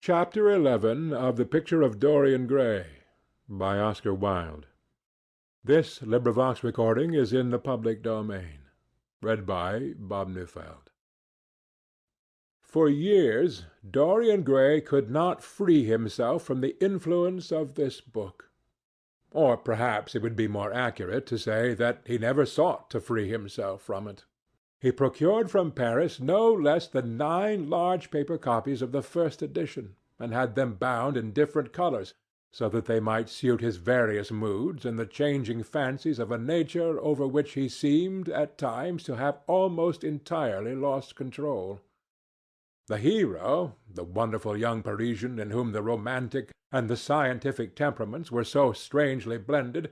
Chapter 11 of The Picture of Dorian Gray by Oscar Wilde. This recording is in the public domain. Read by Bob Neufeld. For years, Dorian Gray could not free himself from the influence of this book. Or perhaps it would be more accurate to say that he never sought to free himself from it. He procured from Paris no less than 9 large paper copies of the first edition, and had them bound in different colors, so that they might suit his various moods and the changing fancies of a nature over which he seemed, at times, to have almost entirely lost control. The hero, the wonderful young Parisian in whom the romantic and the scientific temperaments were so strangely blended,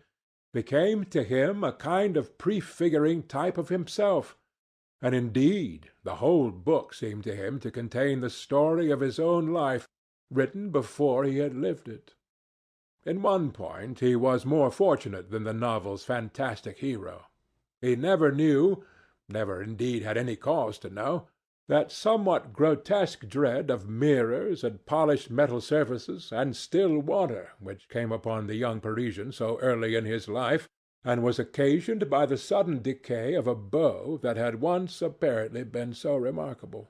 became to him a kind of prefiguring type of himself, and indeed the whole book seemed to him to contain the story of his own life, written before he had lived it. In one point he was more fortunate than the novel's fantastic hero. He never knew, never indeed had any cause to know, that somewhat grotesque dread of mirrors and polished metal surfaces and still water which came upon the young Parisian so early in his life, and was occasioned by the sudden decay of a beau that had once apparently been so remarkable.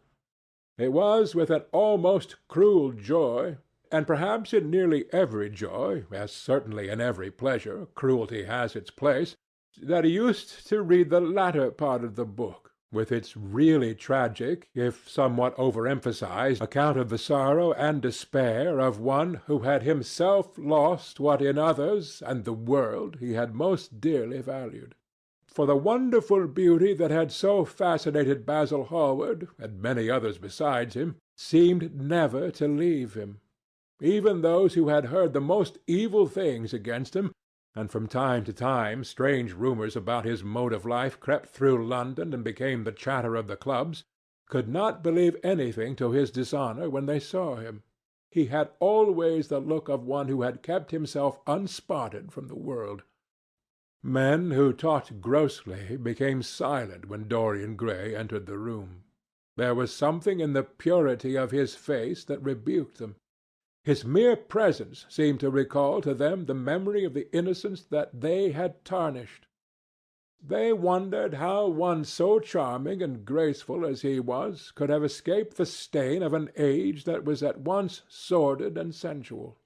It was with an almost cruel joy, and perhaps in nearly every joy, as certainly in every pleasure, cruelty has its place, that he used to read the latter part of the book, with its really tragic, if somewhat overemphasized, account of the sorrow and despair of one who had himself lost what in others and the world he had most dearly valued. For the wonderful beauty that had so fascinated Basil Hallward, and many others besides him, seemed never to leave him. Even those who had heard the most evil things against him, and from time to time strange rumours about his mode of life crept through London and became the chatter of the clubs, could not believe anything to his dishonour when they saw him. He had always the look of one who had kept himself unspotted from the world. Men who talked grossly became silent when Dorian Gray entered the room. There was something in the purity of his face that rebuked them. His mere presence seemed to recall to them the memory of the innocence that they had tarnished. They wondered how one so charming and graceful as he was could have escaped the stain of an age that was at once sordid and sensual.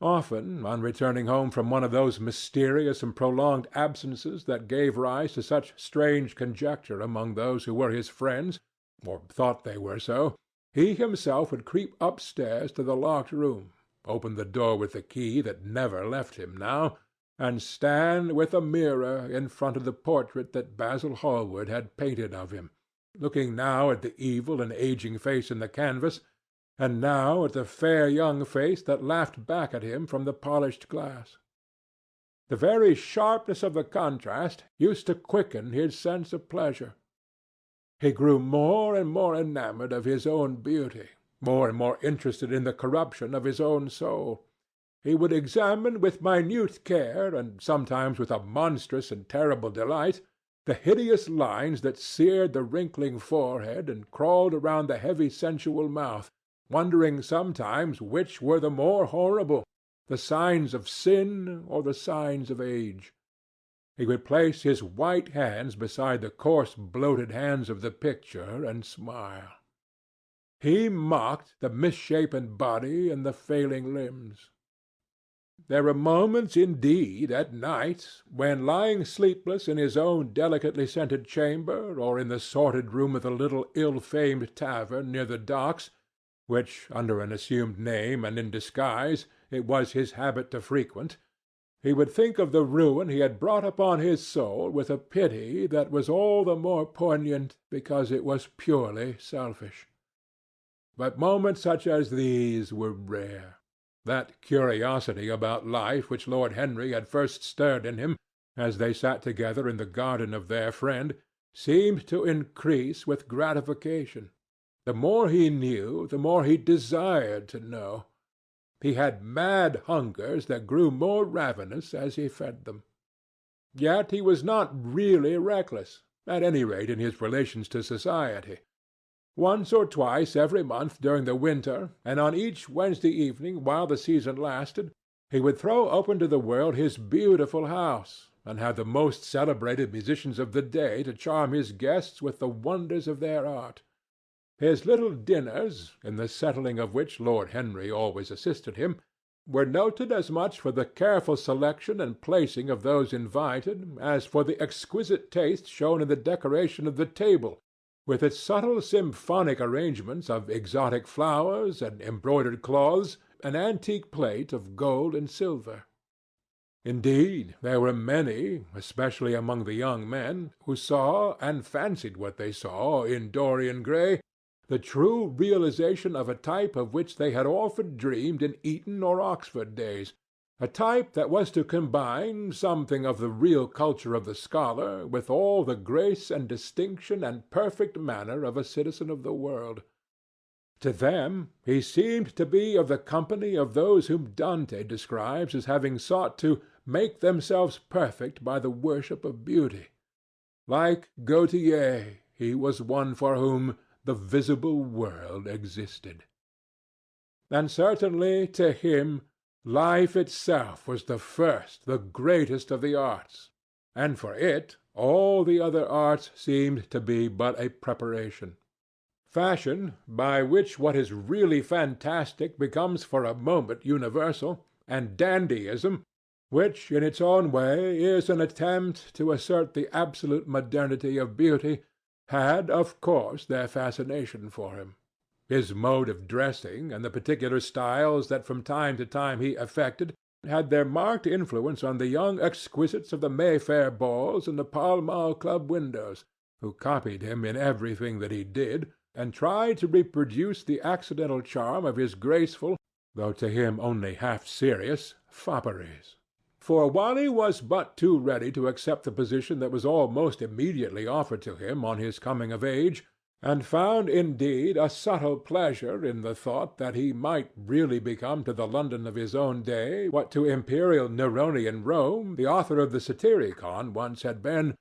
Often, on returning home from one of those mysterious and prolonged absences that gave rise to such strange conjecture among those who were his friends, or thought they were so, he himself would creep upstairs to the locked room, open the door with the key that never left him now, and stand with a mirror in front of the portrait that Basil Hallward had painted of him, looking now at the evil and aging face in the canvas, and now at the fair young face that laughed back at him from the polished glass. The very sharpness of the contrast used to quicken his sense of pleasure. He grew more and more enamoured of his own beauty, more and more interested in the corruption of his own soul. He would examine with minute care, and sometimes with a monstrous and terrible delight, the hideous lines that seared the wrinkling forehead and crawled around the heavy sensual mouth, wondering sometimes which were the more horrible, the signs of sin or the signs of age. He would place his white hands beside the coarse bloated hands of the picture and smile. He mocked the misshapen body and the failing limbs. There were moments, indeed, at night, when, lying sleepless in his own delicately scented chamber, or in the sordid room of the little ill-famed tavern near the docks, which, under an assumed name and in disguise, it was his habit to frequent, he would think of the ruin he had brought upon his soul with a pity that was all the more poignant because it was purely selfish. But moments such as these were rare. That curiosity about life which Lord Henry had first stirred in him, as they sat together in the garden of their friend, seemed to increase with gratification. The more he knew, the more he desired to know. He had mad hungers that grew more ravenous as he fed them. Yet he was not really reckless, at any rate in his relations to society. Once or twice every month during the winter, and on each Wednesday evening while the season lasted, he would throw open to the world his beautiful house, and have the most celebrated musicians of the day to charm his guests with the wonders of their art. His little dinners, in the settling of which Lord Henry always assisted him, were noted as much for the careful selection and placing of those invited as for the exquisite taste shown in the decoration of the table, with its subtle symphonic arrangements of exotic flowers and embroidered cloths and antique plate of gold and silver. Indeed, there were many, especially among the young men, who saw, and fancied what they saw, in Dorian Gray, the true realization of a type of which they had often dreamed in Eton or Oxford days, a type that was to combine something of the real culture of the scholar with all the grace and distinction and perfect manner of a citizen of the world. To them he seemed to be of the company of those whom Dante describes as having sought to make themselves perfect by the worship of beauty. Like Gautier, he was one for whom the visible world existed. And certainly to him life itself was the first, the greatest of the arts, and for it all the other arts seemed to be but a preparation. Fashion, by which what is really fantastic becomes for a moment universal, and dandyism, which in its own way is an attempt to assert the absolute modernity of beauty, had, of course, their fascination for him. His mode of dressing, and the particular styles that from time to time he affected, had their marked influence on the young exquisites of the Mayfair balls and the Pall Mall Club windows, who copied him in everything that he did, and tried to reproduce the accidental charm of his graceful, though to him only half serious, fopperies. For while he was but too ready to accept the position that was almost immediately offered to him on his coming of age, and found indeed a subtle pleasure in the thought that he might really become to the London of his own day what to imperial Neronian Rome the author of the Satyricon once had been,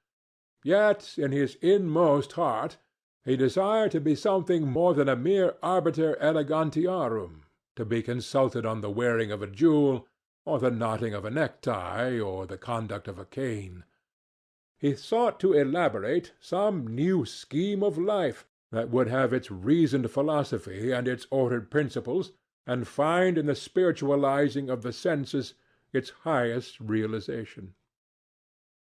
yet in his inmost heart he desired to be something more than a mere arbiter elegantiarum, to be consulted on the wearing of a jewel, or the knotting of a necktie, or the conduct of a cane. He sought to elaborate some new scheme of life that would have its reasoned philosophy and its ordered principles, and find in the spiritualizing of the senses its highest realization.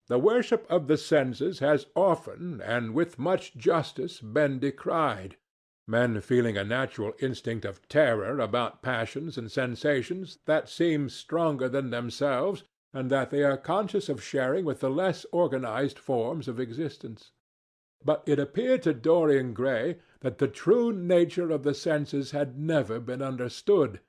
The worship of the senses has often, and with much justice, been decried, men feeling a natural instinct of terror about passions and sensations that seem stronger than themselves, and that they are conscious of sharing with the less organized forms of existence. But it appeared to Dorian Gray that the true nature of the senses had never been understood,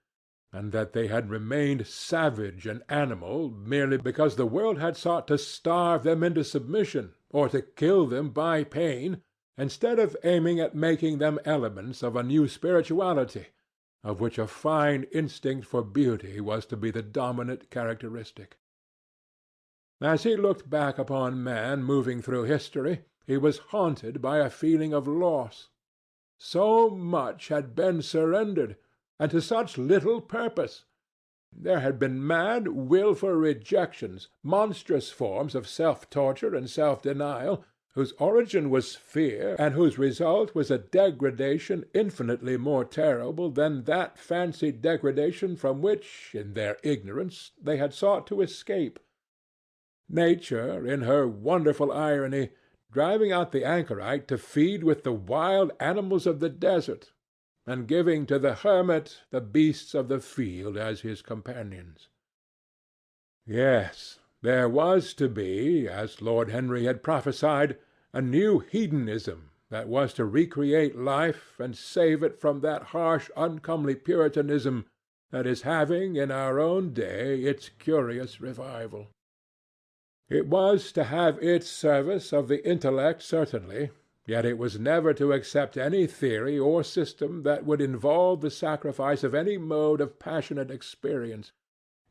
and that they had remained savage and animal merely because the world had sought to starve them into submission, or to kill them by pain, instead of aiming at making them elements of a new spirituality, of which a fine instinct for beauty was to be the dominant characteristic. As he looked back upon man moving through history, he was haunted by a feeling of loss. So much had been surrendered, and to such little purpose. There had been mad, wilful rejections, monstrous forms of self-torture and self-denial, whose origin was fear, and whose result was a degradation infinitely more terrible than that fancied degradation from which, in their ignorance, they had sought to escape. Nature, in her wonderful irony, driving out the anchorite to feed with the wild animals of the desert, and giving to the hermit the beasts of the field as his companions. Yes, there was to be, as Lord Henry had prophesied, a new hedonism that was to recreate life and save it from that harsh, uncomely Puritanism that is having in our own day its curious revival. It was to have its service of the intellect certainly, yet it was never to accept any theory or system that would involve the sacrifice of any mode of passionate experience.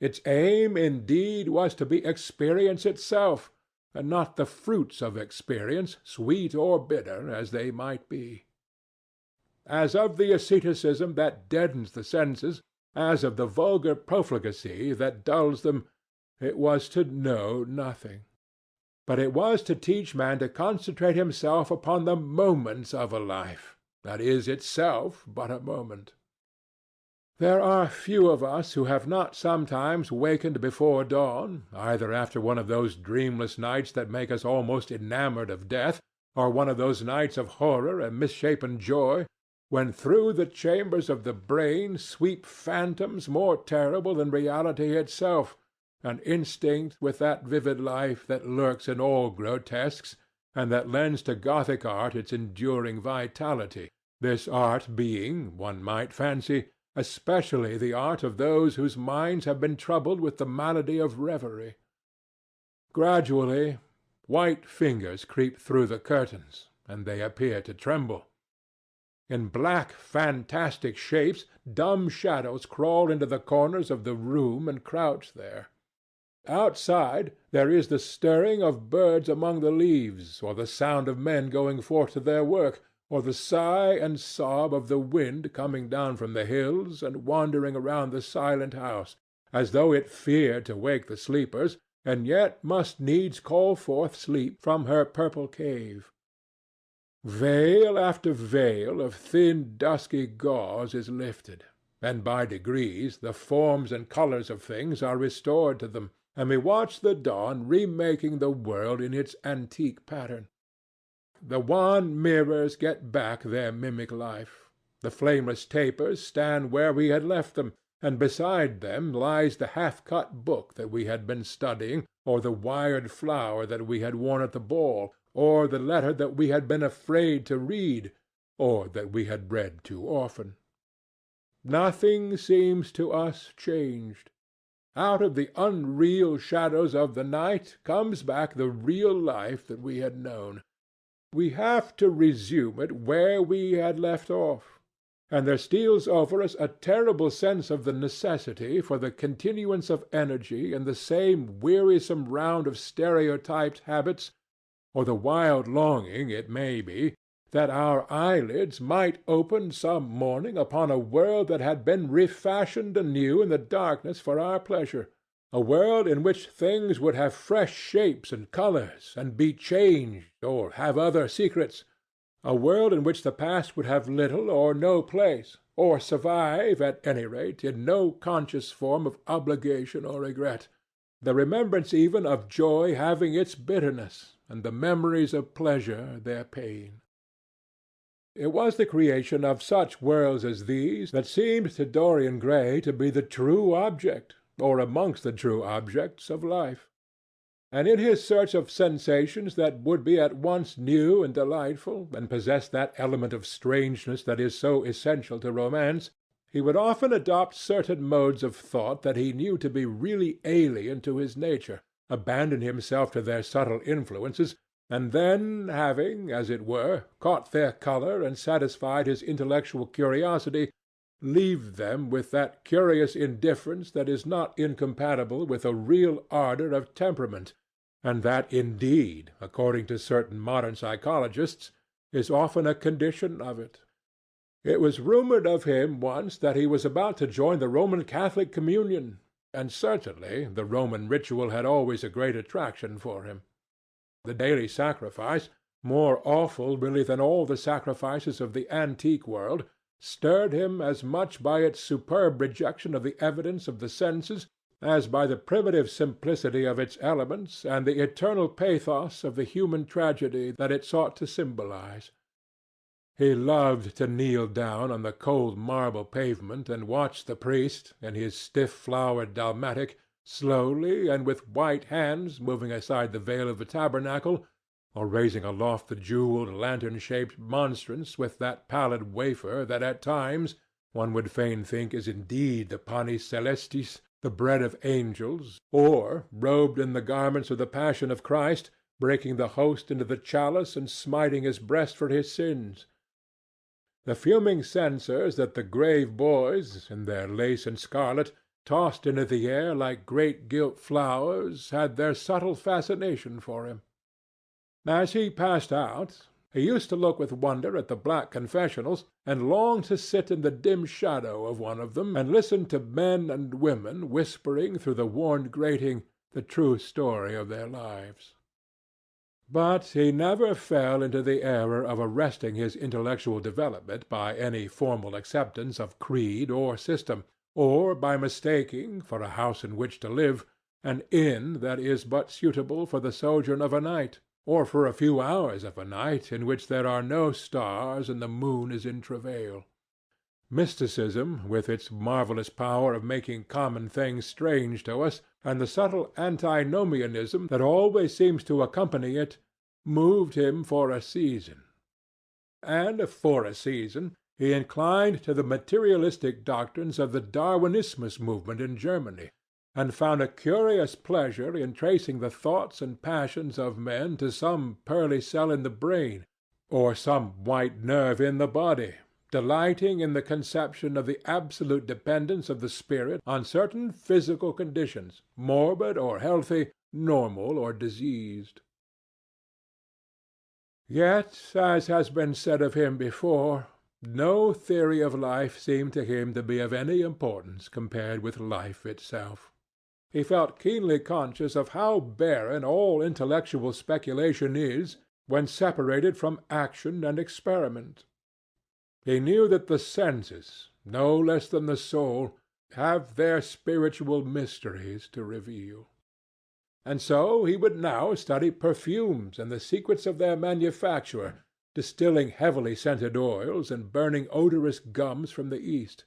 Its aim, indeed, was to be experience itself, and not the fruits of experience, sweet or bitter as they might be. as of the asceticism that deadens the senses, as of the vulgar profligacy that dulls them, it was to know nothing. But it was to teach man to concentrate himself upon the moments of a life, that is itself but a moment. There are few of us who have not sometimes wakened before dawn, either after one of those dreamless nights that make us almost enamored of death, or one of those nights of horror and misshapen joy, when through the chambers of the brain sweep phantoms more terrible than reality itself, and instinct with that vivid life that lurks in all grotesques, and that lends to Gothic art its enduring vitality, this art being, one might fancy, especially the art of those whose minds have been troubled with the malady of reverie. Gradually, white fingers creep through the curtains, and they appear to tremble. In black, fantastic shapes, dumb shadows crawl into the corners of the room and crouch there. Outside there is the stirring of birds among the leaves, or the sound of men going forth to their work, or the sigh and sob of the wind coming down from the hills and wandering around the silent house, as though it feared to wake the sleepers, and yet must needs call forth sleep from her purple cave. Veil after veil of thin dusky gauze is lifted, and by degrees the forms and colours of things are restored to them, and we watch the dawn remaking the world in its antique pattern. The wan mirrors get back their mimic life. The flameless tapers stand where we had left them, and beside them lies the half-cut book that we had been studying, or the wired flower that we had worn at the ball, or the letter that we had been afraid to read, or that we had read too often. Nothing seems to us changed. Out of the unreal shadows of the night comes back the real life that we had known. We have to resume it where we had left off, and there steals over us a terrible sense of the necessity for the continuance of energy in the same wearisome round of stereotyped habits, or the wild longing, it may be, that our eyelids might open some morning upon a world that had been refashioned anew in the darkness for our pleasure, a world in which things would have fresh shapes and colours, and be changed, or have other secrets, a world in which the past would have little or no place, or survive, at any rate, in no conscious form of obligation or regret, the remembrance even of joy having its bitterness, and the memories of pleasure their pain. It was the creation of such worlds as these that seemed to Dorian Gray to be the true object, or amongst the true objects, of life. And in his search of sensations that would be at once new and delightful, and possess that element of strangeness that is so essential to romance, he would often adopt certain modes of thought that he knew to be really alien to his nature, abandon himself to their subtle influences, and then, having, as it were, caught their colour and satisfied his intellectual curiosity, leave them with that curious indifference that is not incompatible with a real ardour of temperament, and that, indeed, according to certain modern psychologists, is often a condition of it. It was rumoured of him once that he was about to join the Roman Catholic communion, and certainly the Roman ritual had always a great attraction for him. The daily sacrifice, more awful really than all the sacrifices of the antique world, stirred him as much by its superb rejection of the evidence of the senses as by the primitive simplicity of its elements and the eternal pathos of the human tragedy that it sought to symbolize. He loved to kneel down on the cold marble pavement and watch the priest, in his stiff-flowered dalmatic, slowly and with white hands moving aside the veil of the tabernacle, or raising aloft the jewelled lantern-shaped monstrance with that pallid wafer that at times one would fain think is indeed the panis celestis, the bread of angels, or, robed in the garments of the Passion of Christ, breaking the host into the chalice and smiting his breast for his sins. The fuming censers that the grave boys, in their lace and scarlet, tossed into the air like great gilt flowers, had their subtle fascination for him. As he passed out, He used to look with wonder at the black confessionals, and long to sit in the dim shadow of one of them and listen to men and women whispering through the worn grating the true story of their lives. But he never fell into the error of arresting his intellectual development by any formal acceptance of creed or system, or by mistaking, for a house in which to live, an inn that is but suitable for the sojourn of a night, or for a few hours of a night in which there are no stars and the moon is in travail. Mysticism, with its marvelous power of making common things strange to us, and the subtle antinomianism that always seems to accompany it, moved him for a season. And for a season he inclined to the materialistic doctrines of the Darwinismus movement in Germany, and found a curious pleasure in tracing the thoughts and passions of men to some pearly cell in the brain, or some white nerve in the body, delighting in the conception of the absolute dependence of the spirit on certain physical conditions, morbid or healthy, normal or diseased. Yet, as has been said of him before, no theory of life seemed to him to be of any importance compared with life itself. He felt keenly conscious of how barren all intellectual speculation is when separated from action and experiment. He knew that the senses, no less than the soul, have their spiritual mysteries to reveal. And so he would now study perfumes and the secrets of their manufacture, distilling heavily scented oils and burning odorous gums from the East.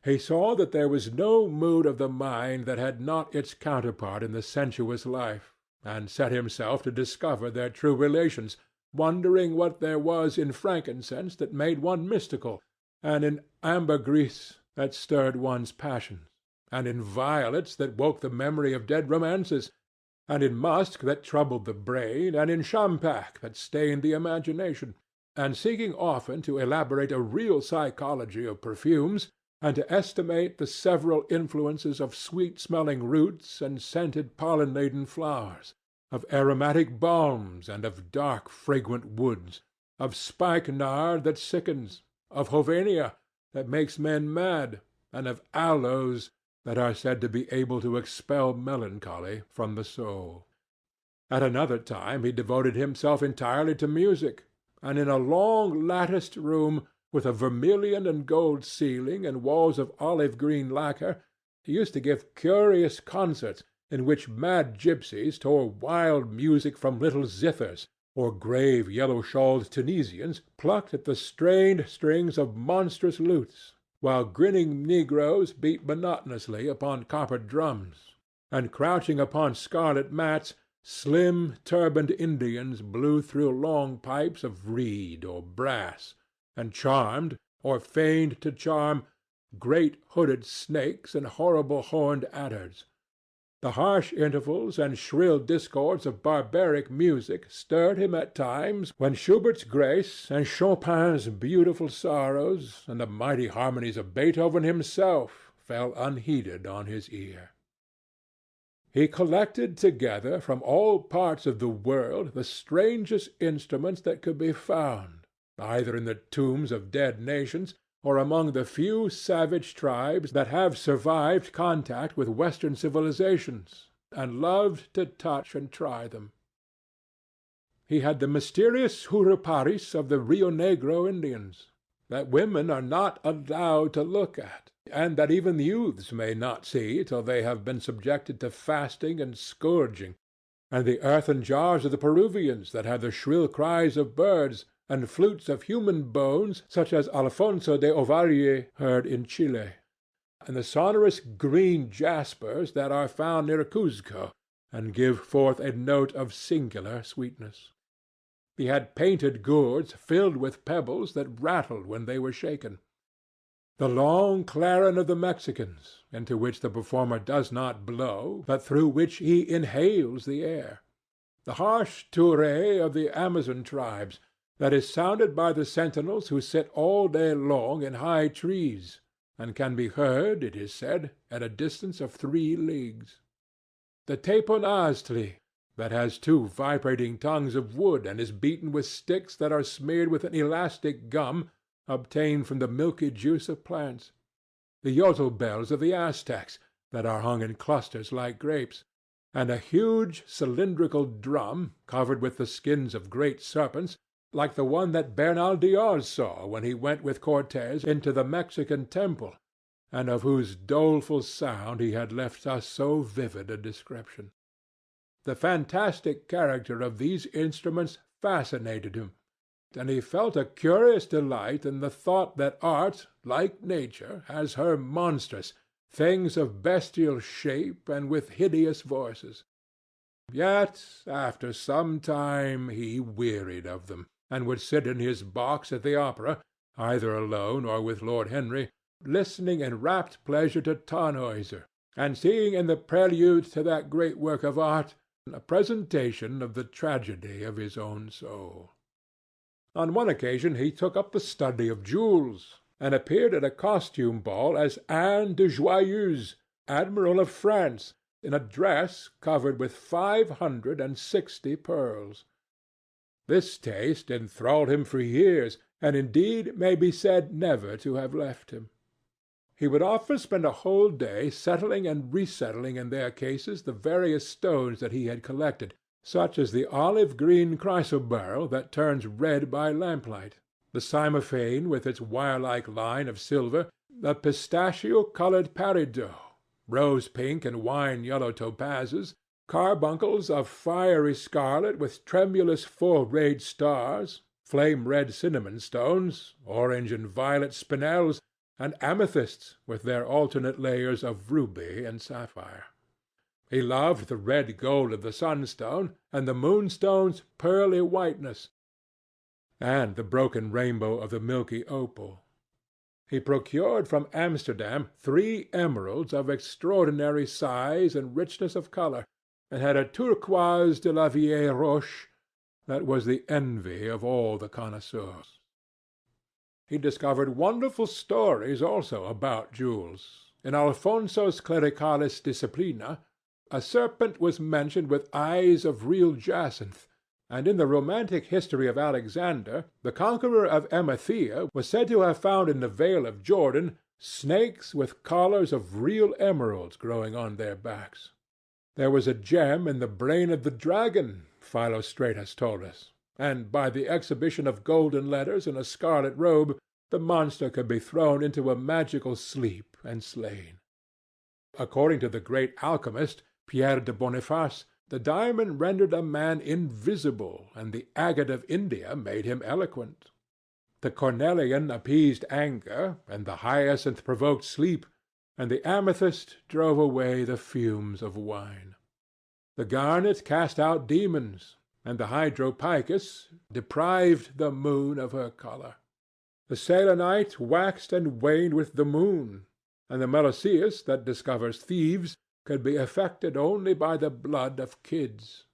He saw that there was no mood of the mind that had not its counterpart in the sensuous life, and set himself to discover their true relations, wondering what there was in frankincense that made one mystical, and in ambergris that stirred one's passions, and in violets that woke the memory of dead romances, and in musk that troubled the brain, and in champak that stained the imagination, and seeking often to elaborate a real psychology of perfumes, and to estimate the several influences of sweet-smelling roots and scented pollen-laden flowers, of aromatic balms and of dark fragrant woods, of spikenard that sickens, of hovenia that makes men mad, and of aloes that are said to be able to expel melancholy from the soul. At another time he devoted himself entirely to music, and in a long latticed room, with a vermilion and gold ceiling and walls of olive-green lacquer, he used to give curious concerts in which mad gipsies tore wild music from little zithers, or grave yellow-shawled Tunisians plucked at the strained strings of monstrous lutes, while grinning negroes beat monotonously upon copper drums, and crouching upon scarlet mats, slim turbaned Indians blew through long pipes of reed or brass, and charmed, or feigned to charm, great hooded snakes and horrible horned adders. The harsh intervals and shrill discords of barbaric music stirred him at times when Schubert's grace and Chopin's beautiful sorrows and the mighty harmonies of Beethoven himself fell unheeded on his ear. He collected together from all parts of the world the strangest instruments that could be found, either in the tombs of dead nations or among the few savage tribes that have survived contact with Western civilizations, and loved to touch and try them. He had the mysterious Juruparis of the Rio Negro Indians, that women are not allowed to look at, and that even youths may not see till they have been subjected to fasting and scourging, and the earthen jars of the Peruvians that have the shrill cries of birds, and flutes of human bones such as Alfonso de Ovalle heard in Chile, and the sonorous green jaspers that are found near Cuzco, and give forth a note of singular sweetness. He had painted gourds filled with pebbles that rattled when they were shaken. The long clarin of the Mexicans, into which the performer does not blow, but through which he inhales the air. The harsh tourée of the Amazon tribes, that is sounded by the sentinels who sit all day long in high trees, and can be heard, it is said, at a distance of 3 leagues. The teponaztli, that has two vibrating tongues of wood and is beaten with sticks that are smeared with an elastic gum obtained from the milky juice of plants; the yotl bells of the Aztecs, that are hung in clusters like grapes; and a huge cylindrical drum, covered with the skins of great serpents, like the one that Bernal Diaz saw when he went with Cortes into the Mexican temple, and of whose doleful sound he had left us so vivid a description. The fantastic character of these instruments fascinated him, and he felt a curious delight in the thought that art, like nature, has her monsters, things of bestial shape and with hideous voices. Yet after some time he wearied of them, and would sit in his box at the opera, either alone or with Lord Henry, listening in rapt pleasure to Tannhäuser, and seeing in the prelude to that great work of art a presentation of the tragedy of his own soul. On one occasion he took up the study of jewels, and appeared at a costume ball as Anne de Joyeuse, Admiral of France, in a dress covered with 560 pearls. This taste enthralled him for years, and indeed may be said never to have left him. He would often spend a whole day settling and resettling in their cases the various stones that he had collected, such as the olive-green chrysoberyl that turns red by lamplight, the cymophane with its wire-like line of silver, the pistachio-colored peridot, rose-pink and wine-yellow topazes, carbuncles of fiery scarlet with tremulous full-rayed stars, flame-red cinnamon stones, orange and violet spinels, and amethysts with their alternate layers of ruby and sapphire. He loved the red gold of the sunstone, and the moonstone's pearly whiteness, and the broken rainbow of the milky opal. He procured from Amsterdam 3 emeralds of extraordinary size and richness of colour, and had a turquoise de la Vieille Roche that was the envy of all the connoisseurs. He discovered wonderful stories also about jewels. In Alfonso's Clericalis Disciplina, a serpent was mentioned with eyes of real jacinth, and in the romantic history of Alexander, the conqueror of Emathia was said to have found in the Vale of Jordan snakes with collars of real emeralds growing on their backs. There was a gem in the brain of the dragon, Philostratus told us, and by the exhibition of golden letters in a scarlet robe, the monster could be thrown into a magical sleep and slain. According to the great alchemist, Pierre de Boniface, the diamond rendered a man invisible, and the agate of India made him eloquent. The cornelian appeased anger, and the hyacinth provoked sleep, and the amethyst drove away the fumes of wine. The garnet cast out demons, and the hydropicus deprived the moon of her colour. The selenite waxed and waned with the moon, and the meloceus that discovers thieves could be affected only by the blood of kids.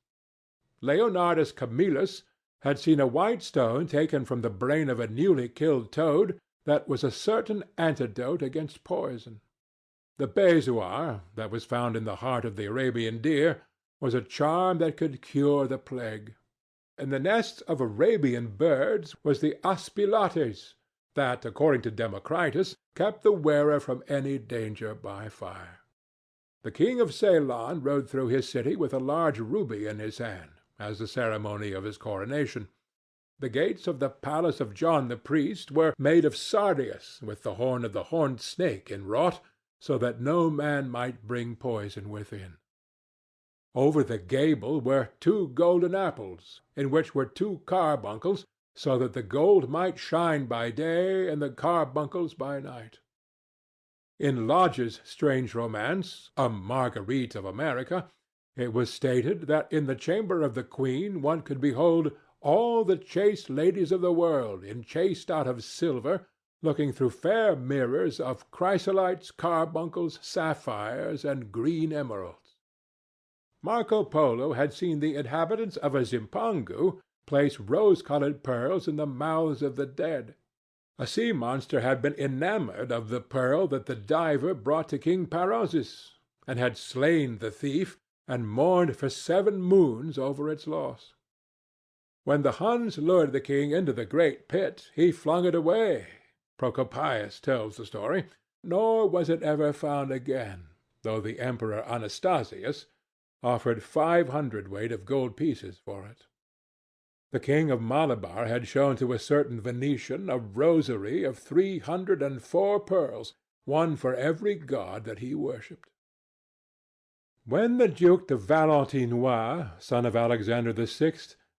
Leonardus Camillus had seen a white stone taken from the brain of a newly killed toad that was a certain antidote against poison. The bezoar that was found in the heart of the Arabian deer was a charm that could cure the plague. In the nests of Arabian birds was the aspilates, that, according to Democritus, kept the wearer from any danger by fire. The king of Ceylon rode through his city with a large ruby in his hand, as the ceremony of his coronation. The gates of the palace of John the priest were made of sardius, with the horn of the horned snake inwrought, so that no man might bring poison within. Over the gable were 2 golden apples, in which were 2 carbuncles, so that the gold might shine by day and the carbuncles by night. In Lodge's strange romance, A Marguerite of America, it was stated that in the chamber of the queen one could behold all the chaste ladies of the world enchased out of silver, looking through fair mirrors of chrysolites, carbuncles, sapphires, and green emeralds. Marco Polo had seen the inhabitants of a Zimpangu place rose-colored pearls in the mouths of the dead. A sea-monster had been enamored of the pearl that the diver brought to King Perozes, and had slain the thief, and mourned for 7 moons over its loss. When the Huns lured the king into the great pit, he flung it away. Procopius tells the story, nor was it ever found again, though the Emperor Anastasius offered 500 weight of gold pieces for it. The king of Malabar had shown to a certain Venetian a rosary of 304 pearls, one for every god that he worshipped. When the Duke de Valentinois, son of Alexander VI,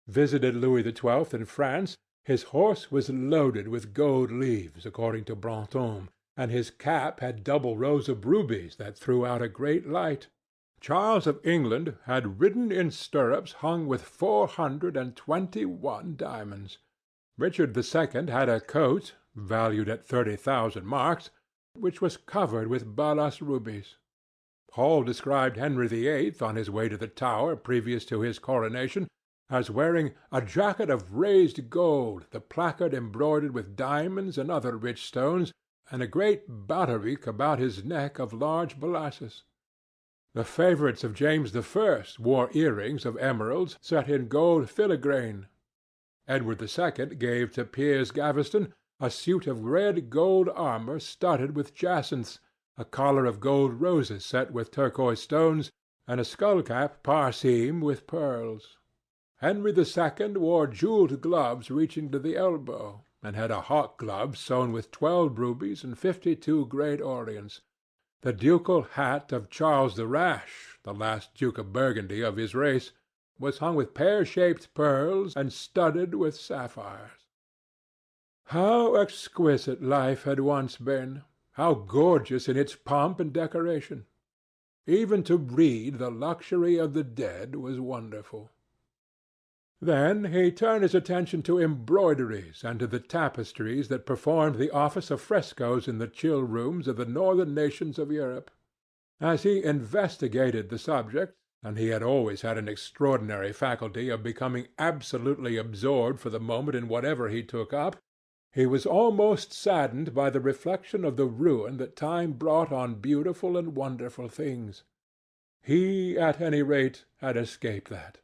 visited Louis XII in France, his horse was loaded with gold leaves, according to Brantôme, and his cap had double rows of rubies that threw out a great light. Charles of England had ridden in stirrups hung with 421 diamonds. Richard II had a coat, valued at 30,000 marks, which was covered with balas rubies. Hall described Henry VIII on his way to the Tower previous to his coronation as wearing a jacket of raised gold, the placard embroidered with diamonds and other rich stones, and a great baldric about his neck of large balasses. The favorites of James I wore earrings of emeralds set in gold filigrane. Edward II gave to Piers Gaveston a suit of red gold armor studded with jacinths, a collar of gold roses set with turquoise stones, and a skull-cap parseam with pearls. Henry II wore jewelled gloves reaching to the elbow, and had a hawk glove sewn with 12 rubies and 52 great orients. The ducal hat of Charles the Rash, the last Duke of Burgundy of his race, was hung with pear-shaped pearls and studded with sapphires. How exquisite life had once been! How gorgeous in its pomp and decoration! Even to read the luxury of the dead was wonderful. Then he turned his attention to embroideries and to the tapestries that performed the office of frescoes in the chill rooms of the northern nations of Europe. As he investigated the subject, and he had always had an extraordinary faculty of becoming absolutely absorbed for the moment in whatever he took up, he was almost saddened by the reflection of the ruin that time brought on beautiful and wonderful things. He, at any rate, had escaped that.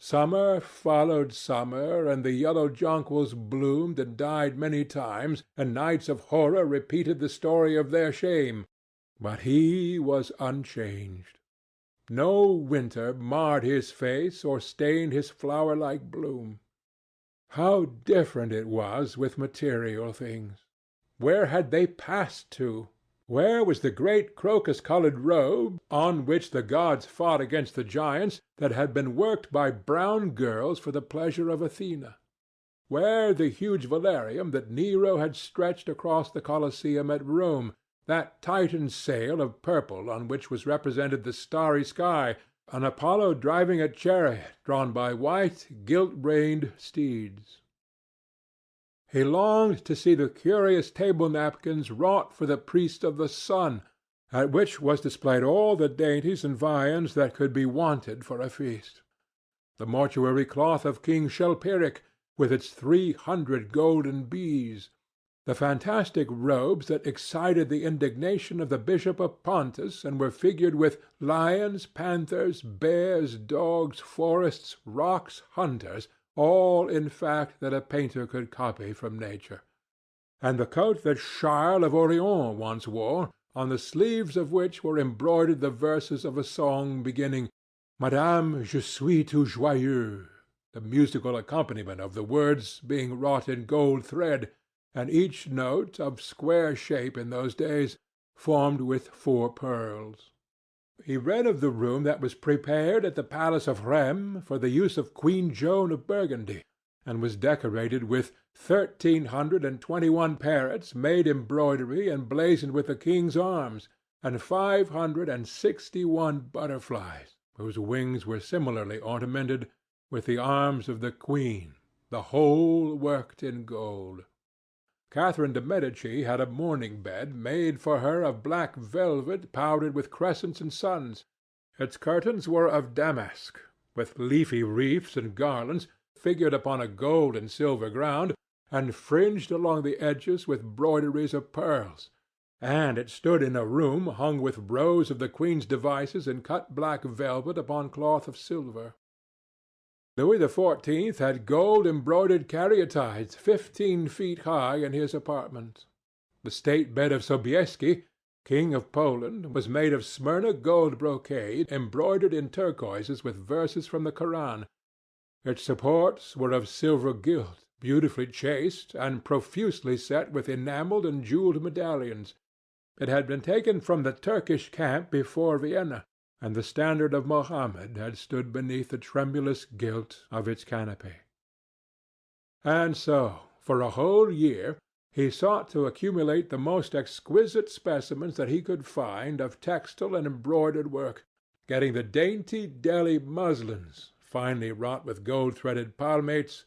Summer followed summer, and the yellow jonquils bloomed and died many times, and nights of horror repeated the story of their shame, but he was unchanged. No winter marred his face or stained his flower-like bloom. How different it was with material things! Where had they passed to? Where was the great crocus-colored robe, on which the gods fought against the giants, that had been worked by brown girls for the pleasure of Athena? Where the huge velarium that Nero had stretched across the Colosseum at Rome, that Titan sail of purple on which was represented the starry sky, an Apollo driving a chariot drawn by white, gilt-reined steeds? He longed to see the curious table napkins wrought for the priest of the sun, at which was displayed all the dainties and viands that could be wanted for a feast. The mortuary cloth of King Chilperic, with its 300 golden bees, the fantastic robes that excited the indignation of the Bishop of Pontus and were figured with lions, panthers, bears, dogs, forests, rocks, hunters, all, in fact, that a painter could copy from nature, and the coat that Charles of Orleans once wore, on the sleeves of which were embroidered the verses of a song beginning, "Madame, je suis tout joyeux," the musical accompaniment of the words being wrought in gold thread, and each note, of square shape in those days, formed with 4 pearls. He read of the room that was prepared at the palace of Rheims for the use of Queen Joan of Burgundy, and was decorated with 1,321 parrots made embroidery and blazoned with the king's arms, and 561 butterflies, whose wings were similarly ornamented with the arms of the queen, the whole worked in gold. Catherine de Medici had a mourning bed made for her of black velvet powdered with crescents and suns. Its curtains were of damask, with leafy wreaths and garlands, figured upon a gold and silver ground, and fringed along the edges with broideries of pearls, and it stood in a room hung with rows of the Queen's devices in cut black velvet upon cloth of silver. Louis XIV had gold-embroidered caryatides 15 feet high in his apartment. The state bed of Sobieski, King of Poland, was made of Smyrna gold brocade embroidered in turquoises with verses from the Koran. Its supports were of silver gilt, beautifully chased, and profusely set with enamelled and jewelled medallions. It had been taken from the Turkish camp before Vienna, and the standard of Mohammed had stood beneath the tremulous gilt of its canopy. And so, for a whole year, he sought to accumulate the most exquisite specimens that he could find of textile and embroidered work, getting the dainty Delhi muslins, finely wrought with gold-threaded palmates,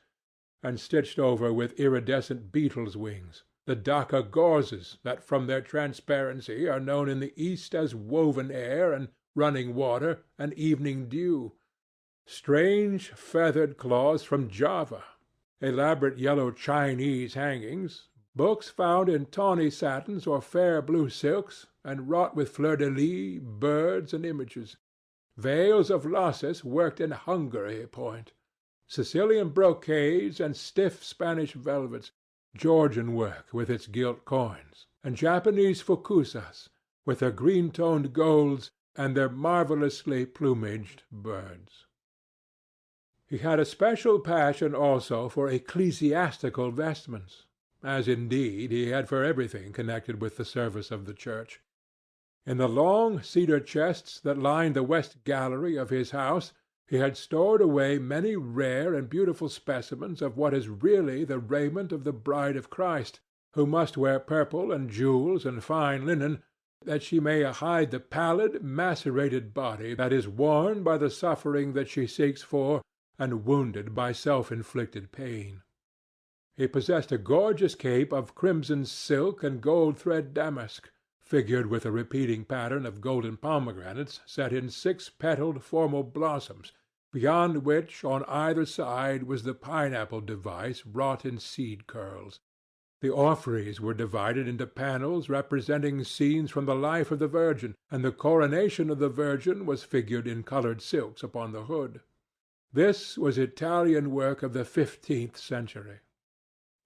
and stitched over with iridescent beetles' wings, the Dhaka gauzes that from their transparency are known in the East as woven air and running water and evening dew, strange feathered cloths from Java, elaborate yellow Chinese hangings, books found in tawny satins or fair blue silks and wrought with fleur-de-lis, birds, and images, veils of lasses worked in Hungary point, Sicilian brocades and stiff Spanish velvets, Georgian work with its gilt coins, and Japanese fukusas with their green-toned golds and their marvellously plumaged birds. He had a special passion also for ecclesiastical vestments, as indeed he had for everything connected with the service of the church. In the long cedar chests that lined the west gallery of his house he had stored away many rare and beautiful specimens of what is really the raiment of the bride of Christ, who must wear purple and jewels and fine linen, that she may hide the pallid, macerated body that is worn by the suffering that she seeks for and wounded by self-inflicted pain. He possessed a gorgeous cape of crimson silk and gold-thread damask, figured with a repeating pattern of golden pomegranates set in 6-petalled formal blossoms, beyond which on either side was the pineapple device wrought in seed curls. The orphreys were divided into panels representing scenes from the life of the Virgin, and the coronation of the Virgin was figured in colored silks upon the hood. This was Italian work of the 15th century.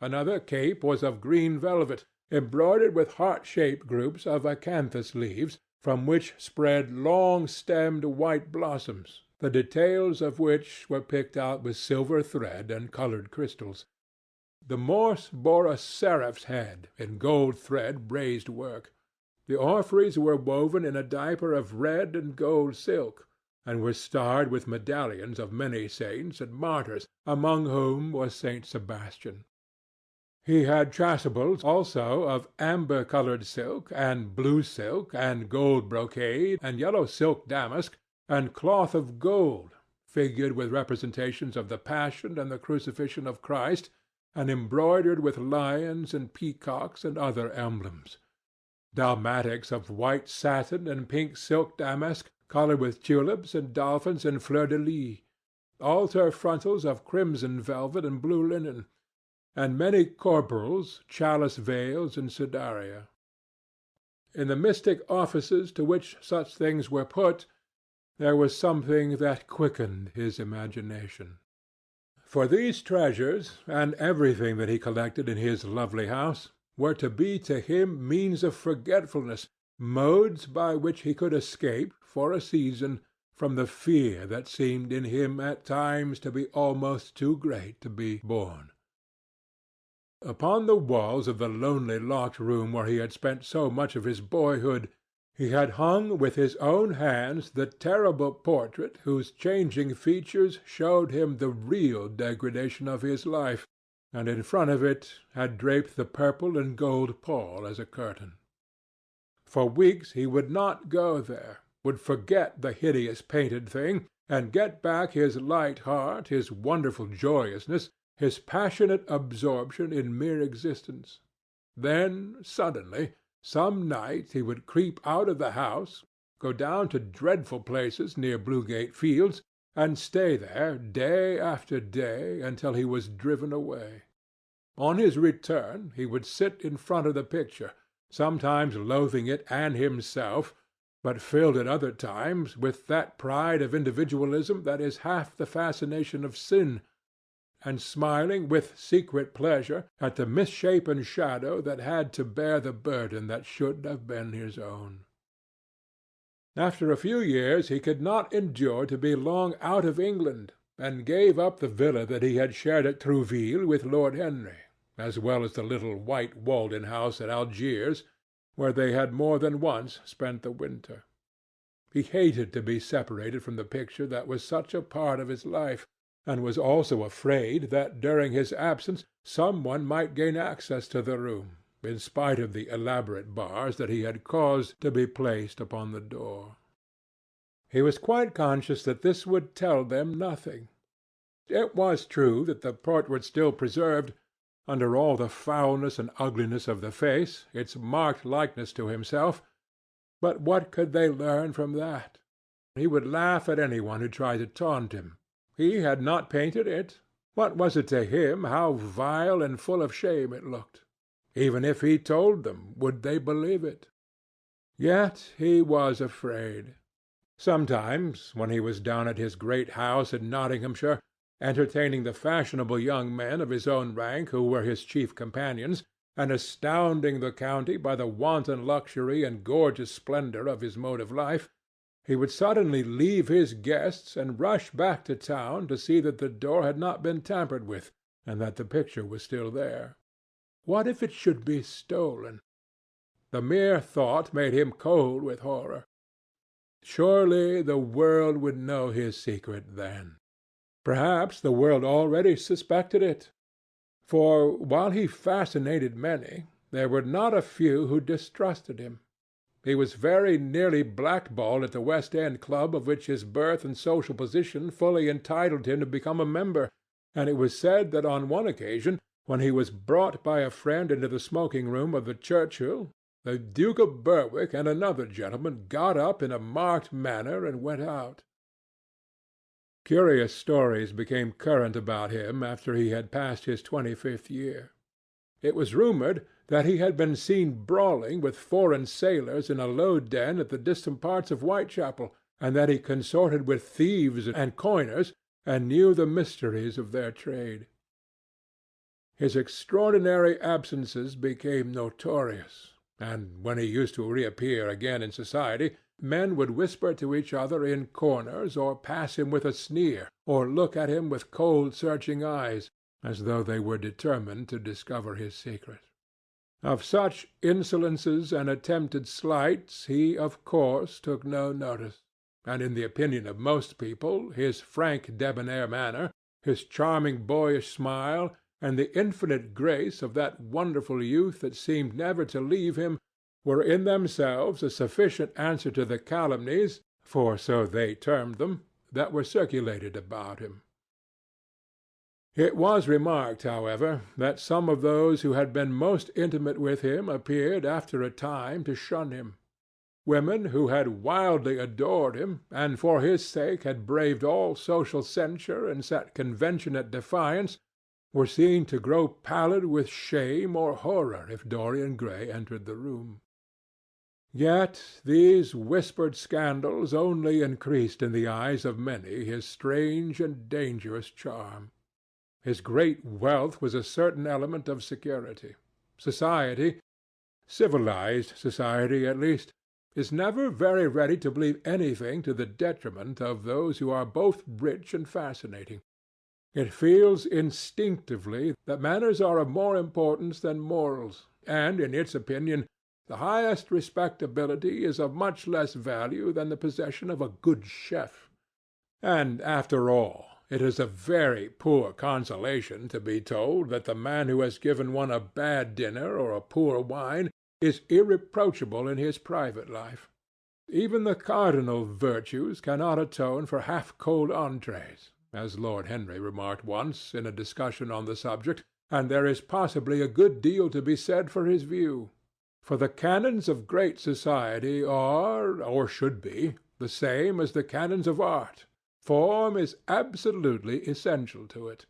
Another cape was of green velvet, embroidered with heart-shaped groups of acanthus leaves, from which spread long-stemmed white blossoms, the details of which were picked out with silver thread and colored crystals. The morse bore a seraph's head in gold thread raised work. The orphreys were woven in a diaper of red and gold silk, and were starred with medallions of many saints and martyrs, among whom was Saint Sebastian. He had chasubles also of amber-colored silk, and blue silk, and gold brocade, and yellow silk damask, and cloth of gold, figured with representations of the Passion and the Crucifixion of Christ, and embroidered with lions and peacocks and other emblems. Dalmatics of white satin and pink silk damask, coloured with tulips and dolphins and fleur-de-lis, altar frontals of crimson velvet and blue linen, and many corporals, chalice veils, and sudaria. In the mystic offices to which such things were put, there was something that quickened his imagination. For these treasures, and everything that he collected in his lovely house, were to be to him means of forgetfulness, modes by which he could escape, for a season, from the fear that seemed in him at times to be almost too great to be borne. Upon the walls of the lonely locked room where he had spent so much of his boyhood, he had hung with his own hands the terrible portrait whose changing features showed him the real degradation of his life, and in front of it had draped the purple and gold pall as a curtain. For weeks he would not go there, would forget the hideous painted thing, and get back his light heart, his wonderful joyousness, his passionate absorption in mere existence. Then, suddenly, some night he would creep out of the house, go down to dreadful places near Bluegate Fields, and stay there day after day until he was driven away. On his return he would sit in front of the picture, sometimes loathing it and himself, but filled at other times with that pride of individualism that is half the fascination of sin, and smiling with secret pleasure at the misshapen shadow that had to bear the burden that should have been his own. After a few years he could not endure to be long out of England, and gave up the villa that he had shared at Trouville with Lord Henry, as well as the little white Walden house at Algiers, where they had more than once spent the winter. He hated to be separated from the picture that was such a part of his life, and was also afraid that during his absence some one might gain access to the room, in spite of the elaborate bars that he had caused to be placed upon the door. He was quite conscious that this would tell them nothing. It was true that the portrait still preserved, under all the foulness and ugliness of the face, its marked likeness to himself, but what could they learn from that? He would laugh at any one who tried to taunt him. He had not painted it. What was it to him how vile and full of shame it looked? Even if he told them, would they believe it? Yet he was afraid. Sometimes, when he was down at his great house in Nottinghamshire, entertaining the fashionable young men of his own rank who were his chief companions, and astounding the county by the wanton luxury and gorgeous splendor of his mode of life, he would suddenly leave his guests and rush back to town to see that the door had not been tampered with, and that the picture was still there. What if it should be stolen? The mere thought made him cold with horror. Surely the world would know his secret then. Perhaps the world already suspected it. For while he fascinated many, there were not a few who distrusted him. He was very nearly blackballed at the West End Club of which his birth and social position fully entitled him to become a member, and it was said that on one occasion, when he was brought by a friend into the smoking-room of the Churchill, the Duke of Berwick and another gentleman got up in a marked manner and went out. Curious stories became current about him after he had passed his 25th year. It was rumored that he had been seen brawling with foreign sailors in a low den at the distant parts of Whitechapel, and that he consorted with thieves and coiners, and knew the mysteries of their trade. His extraordinary absences became notorious, and when he used to reappear again in society, men would whisper to each other in corners, or pass him with a sneer, or look at him with cold, searching eyes, as though they were determined to discover his secret. Of such insolences and attempted slights he, of course, took no notice, and in the opinion of most people his frank debonair manner, his charming boyish smile, and the infinite grace of that wonderful youth that seemed never to leave him, were in themselves a sufficient answer to the calumnies, for so they termed them, that were circulated about him. It was remarked, however, that some of those who had been most intimate with him appeared after a time to shun him. Women who had wildly adored him, and for his sake had braved all social censure and set convention at defiance, were seen to grow pallid with shame or horror if Dorian Gray entered the room. Yet these whispered scandals only increased in the eyes of many his strange and dangerous charm. His great wealth was a certain element of security. Society, civilized society at least, is never very ready to believe anything to the detriment of those who are both rich and fascinating. It feels instinctively that manners are of more importance than morals, and, in its opinion, the highest respectability is of much less value than the possession of a good chef. And, after all, it is a very poor consolation to be told that the man who has given one a bad dinner or a poor wine is irreproachable in his private life. Even the cardinal virtues cannot atone for half-cold entrees, as Lord Henry remarked once in a discussion on the subject, and there is possibly a good deal to be said for his view. For the canons of great society are, or should be, the same as the canons of art. Form is absolutely essential to it.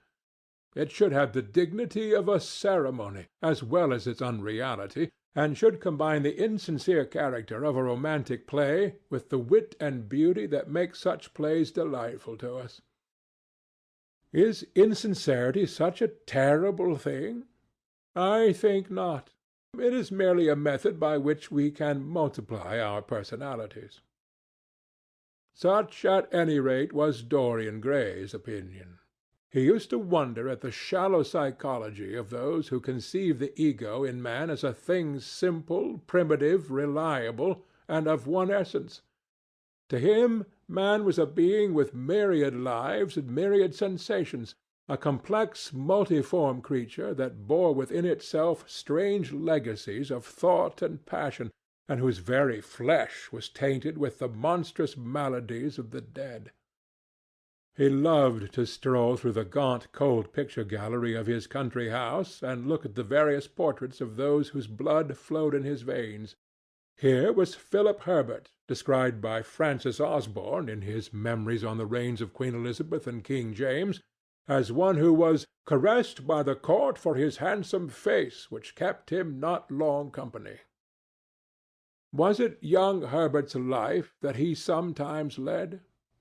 It should have the dignity of a ceremony, as well as its unreality, and should combine the insincere character of a romantic play with the wit and beauty that make such plays delightful to us. Is insincerity such a terrible thing? I think not. It is merely a method by which we can multiply our personalities. Such, at any rate, was Dorian Gray's opinion. He used to wonder at the shallow psychology of those who conceive the ego in man as a thing simple, primitive, reliable, and of one essence. To him, man was a being with myriad lives and myriad sensations, a complex, multiform creature that bore within itself strange legacies of thought and passion, and whose very flesh was tainted with the monstrous maladies of the dead. He loved to stroll through the gaunt, cold picture gallery of his country house and look at the various portraits of those whose blood flowed in his veins. Here was Philip Herbert, described by Francis Osborne in his Memories on the Reigns of Queen Elizabeth and King James, as one who was caressed by the court for his handsome face, which kept him not long company. Was it young Herbert's life that he sometimes led?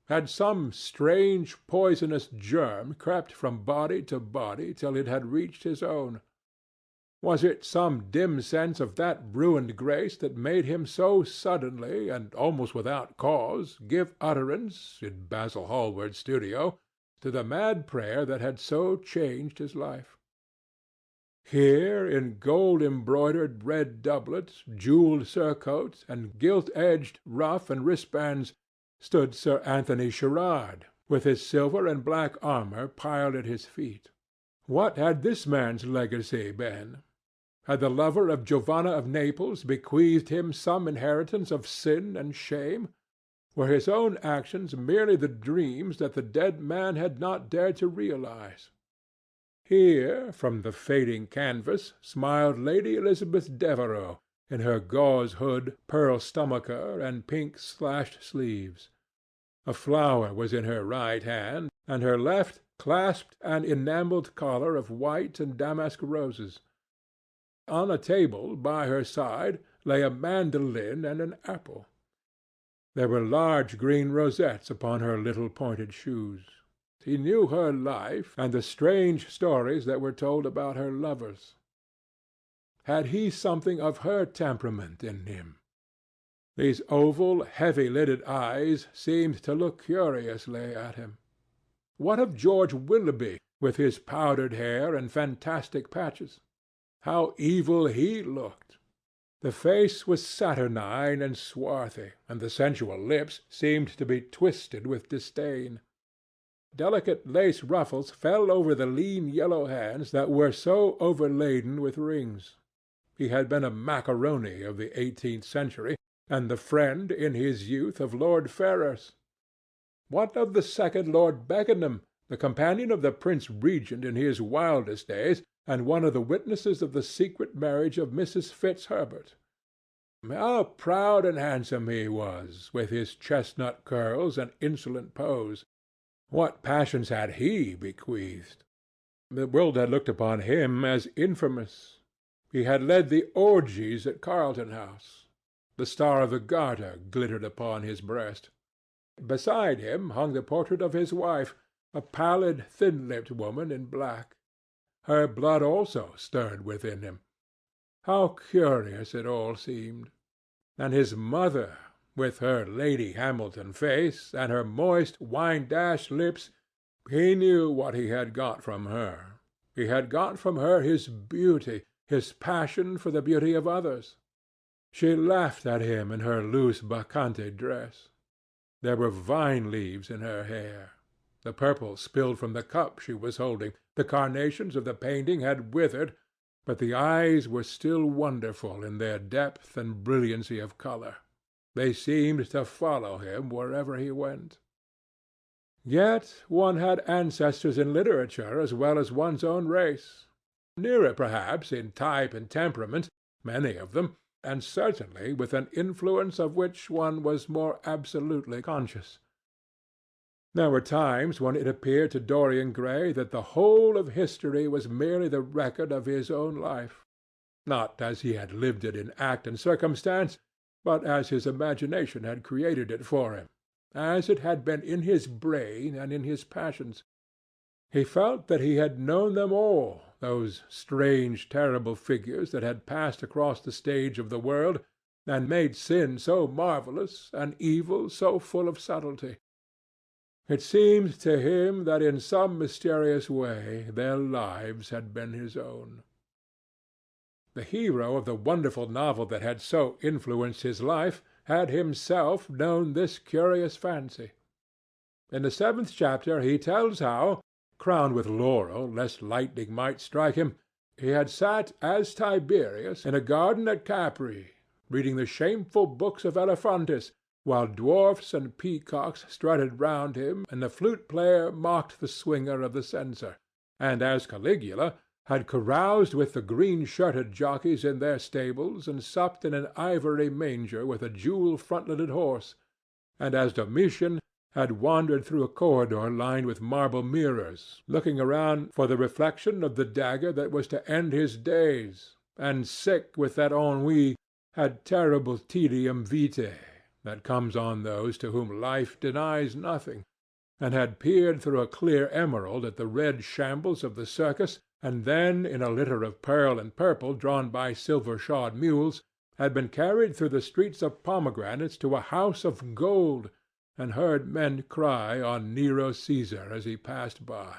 Had some strange poisonous germ crept from body to body till it had reached his own? Was it some dim sense of that ruined grace that made him so suddenly, and almost without cause, give utterance, in Basil Hallward's studio, to the mad prayer that had so changed his life? Here, in gold-embroidered red doublet, jewelled surcoat, and gilt-edged ruff and wristbands, stood Sir Anthony Sherard, with his silver and black armour piled at his feet. What had this man's legacy been? Had the lover of Giovanna of Naples bequeathed him some inheritance of sin and shame? Were his own actions merely the dreams that the dead man had not dared to realize? Here, from the fading canvas, smiled Lady Elizabeth Devereux, in her gauze hood, pearl stomacher, and pink-slashed sleeves. A flower was in her right hand, and her left clasped an enamelled collar of white and damask roses. On a table by her side lay a mandolin and an apple. There were large green rosettes upon her little pointed shoes. He knew her life, and the strange stories that were told about her lovers. Had he something of her temperament in him? These oval, heavy-lidded eyes seemed to look curiously at him. What of George Willoughby, with his powdered hair and fantastic patches? How evil he looked! The face was saturnine and swarthy, and the sensual lips seemed to be twisted with disdain. Delicate lace ruffles fell over the lean yellow hands that were so overladen with rings. He had been a macaroni of the 18th century, and the friend in his youth of Lord Ferrars. What of the second Lord Beckenham, the companion of the Prince Regent in his wildest days, and one of the witnesses of the secret marriage of Mrs. Fitzherbert? How proud and handsome he was, with his chestnut curls and insolent pose! What passions had he bequeathed? The world had looked upon him as infamous. He had led the orgies at Carlton House. The Star of the Garter glittered upon his breast. Beside him hung the portrait of his wife, a pallid, thin-lipped woman in black. Her blood also stirred within him. How curious it all seemed! And his mother, with her Lady Hamilton face, and her moist, wine-dashed lips, he knew what he had got from her. He had got from her his beauty, his passion for the beauty of others. She laughed at him in her loose bacchante dress. There were vine-leaves in her hair. The purple spilled from the cup she was holding. The carnations of the painting had withered, but the eyes were still wonderful in their depth and brilliancy of colour. They seemed to follow him wherever he went. Yet one had ancestors in literature as well as one's own race. Nearer, perhaps, in type and temperament, many of them, and certainly with an influence of which one was more absolutely conscious. There were times when it appeared to Dorian Gray that the whole of history was merely the record of his own life. not as he had lived it in act and circumstance, but as his imagination had created it for him, as it had been in his brain and in his passions. He felt that he had known them all, those strange, terrible figures that had passed across the stage of the world and made sin so marvellous and evil so full of subtlety. It seemed to him that in some mysterious way their lives had been his own. The hero of the wonderful novel that had so influenced his life had himself known this curious fancy. In the 7th chapter he tells how, crowned with laurel lest lightning might strike him, he had sat as Tiberius in a garden at Capri, reading the shameful books of Elephantis, while dwarfs and peacocks strutted round him and the flute-player mocked the swinger of the censer, and as Caligula had caroused with the green-shirted jockeys in their stables and supped in an ivory manger with a jewel-frontleted horse, and as Domitian had wandered through a corridor lined with marble mirrors, looking around for the reflection of the dagger that was to end his days, and sick with that ennui had terrible tedium vitae that comes on those to whom life denies nothing, and had peered through a clear emerald at the red shambles of the circus, and then, in a litter of pearl and purple drawn by silver-shod mules, had been carried through the streets of pomegranates to a house of gold, and heard men cry on Nero Caesar as he passed by,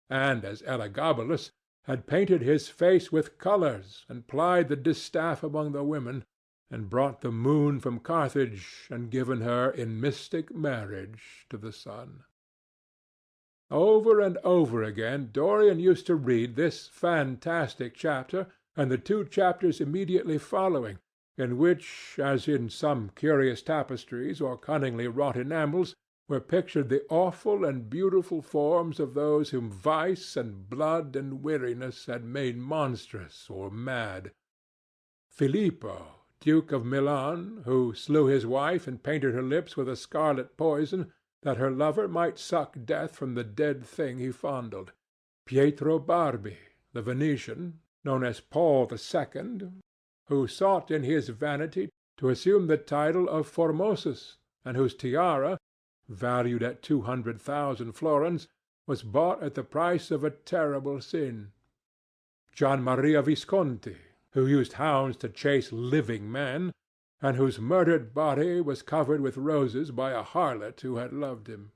and as Elagabalus had painted his face with colours, and plied the distaff among the women, and brought the moon from Carthage, and given her in mystic marriage to the sun. Over and over again Dorian used to read this fantastic chapter and the 2 chapters immediately following, in which, as in some curious tapestries or cunningly wrought enamels, were pictured the awful and beautiful forms of those whom vice and blood and weariness had made monstrous or mad. Filippo, Duke of Milan, who slew his wife and painted her lips with a scarlet poison, that her lover might suck death from the dead thing he fondled. Pietro Barbi, the Venetian, known as Paul II, who sought in his vanity to assume the title of Formosus, and whose tiara, valued at 200,000 florins, was bought at the price of a terrible sin. Gian Maria Visconti, who used hounds to chase living men, and whose murdered body was covered with roses by a harlot who had loved him.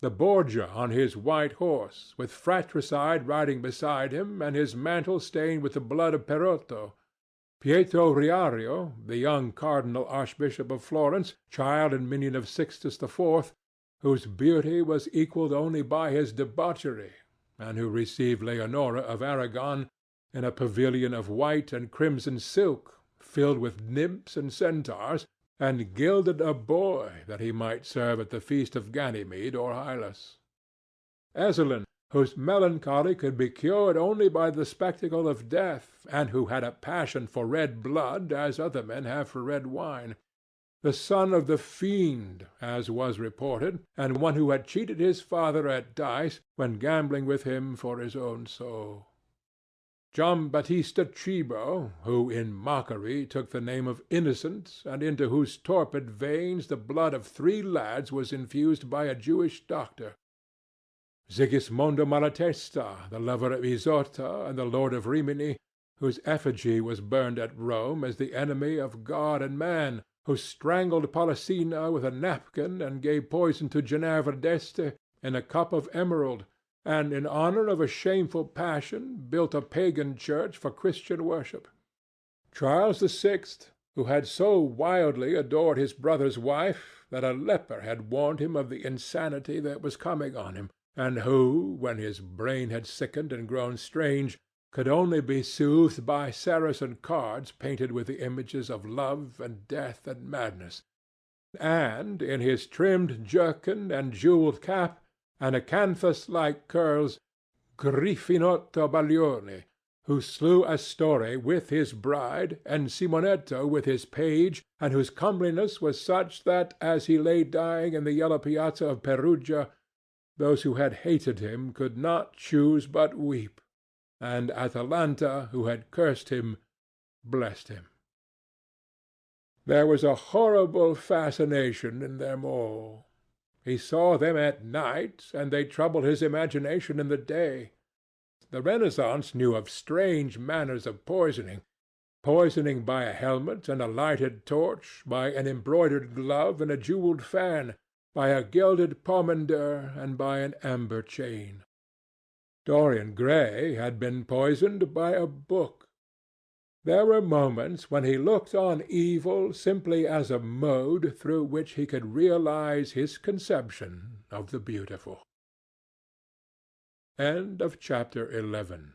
The Borgia on his white horse, with fratricide riding beside him, and his mantle stained with the blood of Perotto. Pietro Riario, the young cardinal archbishop of Florence, child and minion of Sixtus IV., whose beauty was equalled only by his debauchery, and who received Leonora of Aragon in a pavilion of white and crimson silk, filled with nymphs and centaurs, and gilded a boy that he might serve at the feast of Ganymede or Hylas. Ezelin, whose melancholy could be cured only by the spectacle of death, and who had a passion for red blood as other men have for red wine. The son of the fiend, as was reported, and one who had cheated his father at dice when gambling with him for his own soul. Giambattista Cibo, who in mockery took the name of Innocent, and into whose torpid veins the blood of 3 lads was infused by a Jewish doctor. Sigismondo Malatesta, the lover of Isotta and the lord of Rimini, whose effigy was burned at Rome as the enemy of God and man, who strangled Polissena with a napkin and gave poison to Ginevra d'Este in a cup of emerald, and in honor of a shameful passion built a pagan church for Christian worship. Charles VI, who had so wildly adored his brother's wife that a leper had warned him of the insanity that was coming on him, and who, when his brain had sickened and grown strange, could only be soothed by Saracen cards painted with the images of love and death and madness, and in his trimmed jerkin and jewelled cap, and acanthus-like curls, Griffinotto Baglioni, who slew Astore with his bride, and Simonetto with his page, and whose comeliness was such that, as he lay dying in the yellow piazza of Perugia, those who had hated him could not choose but weep, and Atalanta, who had cursed him, blessed him. There was a horrible fascination in them all. He saw them at night, and they troubled his imagination in the day. The Renaissance knew of strange manners of poisoning by a helmet and a lighted torch, by an embroidered glove and a jewelled fan, by a gilded pomander and by an amber chain. Dorian Gray had been poisoned by a book. There were moments when he looked on evil simply as a mode through which he could realize his conception of the beautiful. Chapter 11